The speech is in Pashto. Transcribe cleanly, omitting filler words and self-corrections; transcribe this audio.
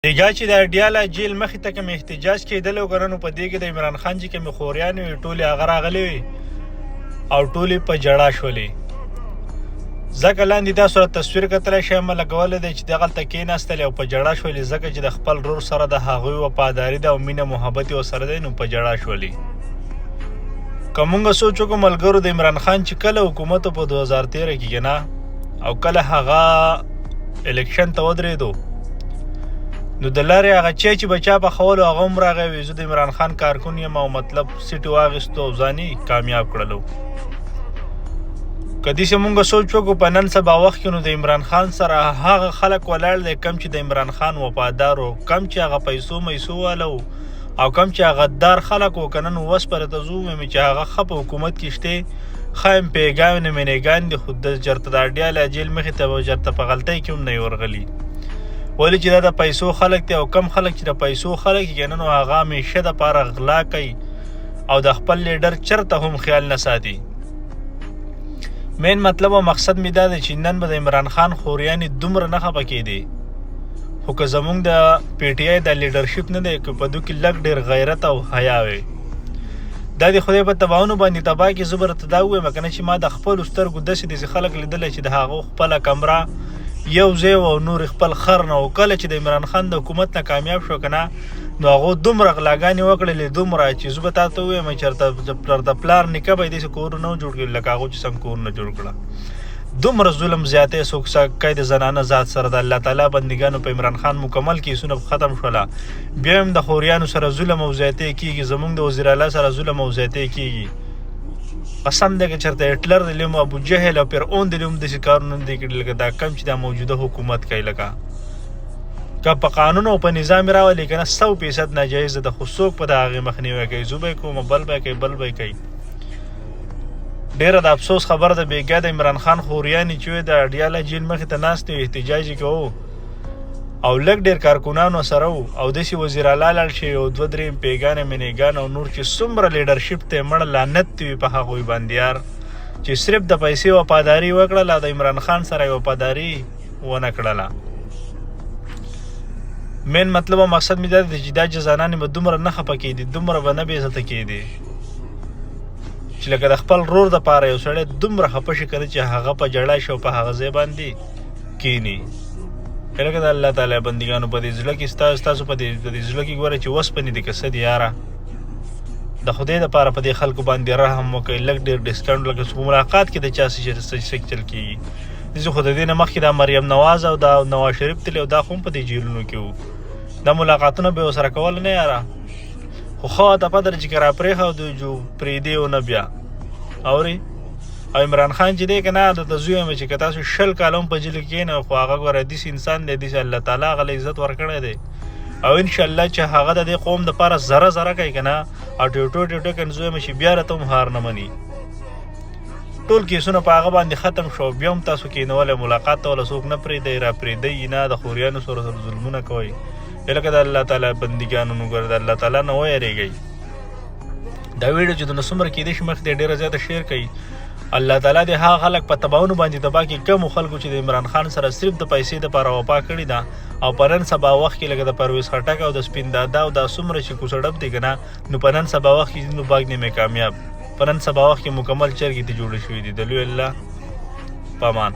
دیګا چې د اډیاله جیل مخې ته کوم احتجاج کېدلی و که نه، نو په دې کې د عمران خان چې کومې خوریانې وې ټولې هغه راغلې وې او ټولې په ژړا شولې. ځکه لاندې تاسو را تصویر کتلی شئ ما لګولی دی چې دغلته کېناستلې او په ژړا شولې، ځکه چې د خپل ورور سره د هغوی وفاداري ده او مینه محبت یې ورسره دی، نو په ژړا شولې. که مونږ سوچ وکړو ملګرو د عمران خان چې کله حکومت په 2013 کې که نه، او کله هغه الیکشن ته ودرېدو، نو د لارې هغه چې به چا پخولو هغه هم راغی وي زه د عمران خان کارکون یم او مطلب سیټ واخیستو او ځان یې کامیاب کړلو. که داسې مونږ سوچ وکړو په نن سبا وخت کې، نو د عمران خان سره هغه خلک ولاړ دی کم چې د عمران خان وفادار و، کم چې هغه پیسو میسو واله و، او کم چې هغه غدار خلک و. که نن اوس پرې ته ځو ویمې چې هغه ښه په حکومت کې شته، ښه یم پیګانې مینېګان دي، خو د چېرته د اډیاله جیل مخې ته به چېرته په غلطۍ کې هم نه یې ورغلي. ولې چې دا د پیسو خلک دی، او کم خلک چې د پیسو خلک یې که نه، نو هغه همیشه دپاره غلا کوي او د خپل لیډر چېرته هم خیال نه ساتي. مین مطلب او مقصد مې دا دی چې نن به د عمران خان خوریانې دومره نه خفه کېدې، خو که زمونږ د پی ټي آی د لیډرشپ نه دی، که په دو کې لږ ډېر غیرت او حیا وی، دا د خدای په تباهونو باندې تباه کړي. زه به راته دا ووایم که نه چې ما د خپلو سترګو داسې خلک لیدلی چې د هغو خپله کمره یو ځای او نور خپل خر نه و. کله چې د عمران خان د حکومت نه کامیاب شو که نه، نو هغو دومره غلاګانې وکړلې، دومره چې زه به تا ته ووایم چېرته د پلار نیکه به یې داسې کورونه جوړ کړي لکه هغو چې څنګه کورونه جوړ کړه. دومره ظلم زیاتی سوکسکۍ د زنانه ذات سره د الله تعالی بندګانو په عمران خان مکمل کیسونه ختم شوله. بیا هم د خوریانو سره ظلم او زیاتی کېږي، زمونږ د وزیر اعلی سره ظلم او زیاتی کېږي. قسم دی که چېرته هټلر د لیم ابو جهل او فرعون د لیم داسې کارونه نه دی کړي لکه دا کم چې دا موجوده حکومت کوي. لکه که په قانون او په نظام راولي که نه 100% ناجایزه ده، خو څوک په د هغې مخنیوی کوي. زه به یې کوم، بل به یې کوي، بل به یې کوي. ډېره د افسوس خبره ده بېګا د عمران خان خوریانې چې وې د اډیاله جیل مخې ته ناست وې احتجاج یې کوو او لږ ډېر کارکنانو سره وو، او داسې وزیر اعلی لاړ شي او 2-3 پیګانې مینېګان او نور چې څومره لیډرشپ ته یې مړه لعنت وي په هغوی باندې یار، چې صرف د پیسې وفاداري وکړله، د عمران خان سره یې وفاداري ونه کړله. مین مطلب او مقصد مې دا دی چې دا جزانانې به دومره نه خفه کېدي، دومره به نه بېعزته کېدي چې لکه د خپل ورور دپاره یو سړی دومره خفه شي که نه چې هغه په ژړا شي او په هغه ځای باندې کښېني. لکه د الله تعالی بندګانو په دې زړه کې ستاسو په دې زړه کې ګوره چې وسپنې دي که څه دي یاره، د خدای دپاره په دې خلکو باندې رحم وکړئ، لږ ډېر ډسکاونټ لکه په ملاقات کې د چا څه چل کېږي. داسې خو د دې نه مخکې دا مریم نواز او دا نواز شریف تللی او دا خو هم په دې جیلونو کې وو، دا ملاقاتونه به یې ورسره کول نه یاره، خو ښه ته پته ده چې که راپرېښودو جو پرېږدې ونه بیا اورې. او عمران خان چې دی که نه درته زه وایم چې که تاسو 20 کاله هم په جیل کې کښېنئ، خو هغه ګوره داسې انسان دی، داسې الله تعالی هغه له عزت ورکړی دی، او انشاءالله چې هغه د دې قوم دپاره ذره کوي که نه، او ټوټو که زه وایم چې بیا راته هم هار نه مني. ټول کیسونه په هغه باندې ختم شو، بیا هم تاسو کښېنولی ملاقات ته وله څوک نه پرېږدئ، راپرېږدئ نه، د خوریانو سره ظلمونه کوئ. لکه د الله تعالی بندګانو نو ګوره د الله تعالی نه ویرېږئ. دا ویډیو چې دونه څومره کېدای شي مخکې ډېره زیاته شیر کوي. الله تعالی د هغه خلک په تباهونو باندې تباه کړي کمو خلکو چې د عمران خان سره صرف د پیسې دپاره وفا کړې ده، او په نن سبا وخت کې لکه د پرویز خټک او د سپین دادا او دا څومره چې کوڅه دی که نه، نو په نن سبا وخت کې نو باغ نیمې کامیاب، په نن سبا وخت کې مکمل چرګې ته جوړې شوي دي. د لوی الله په امان.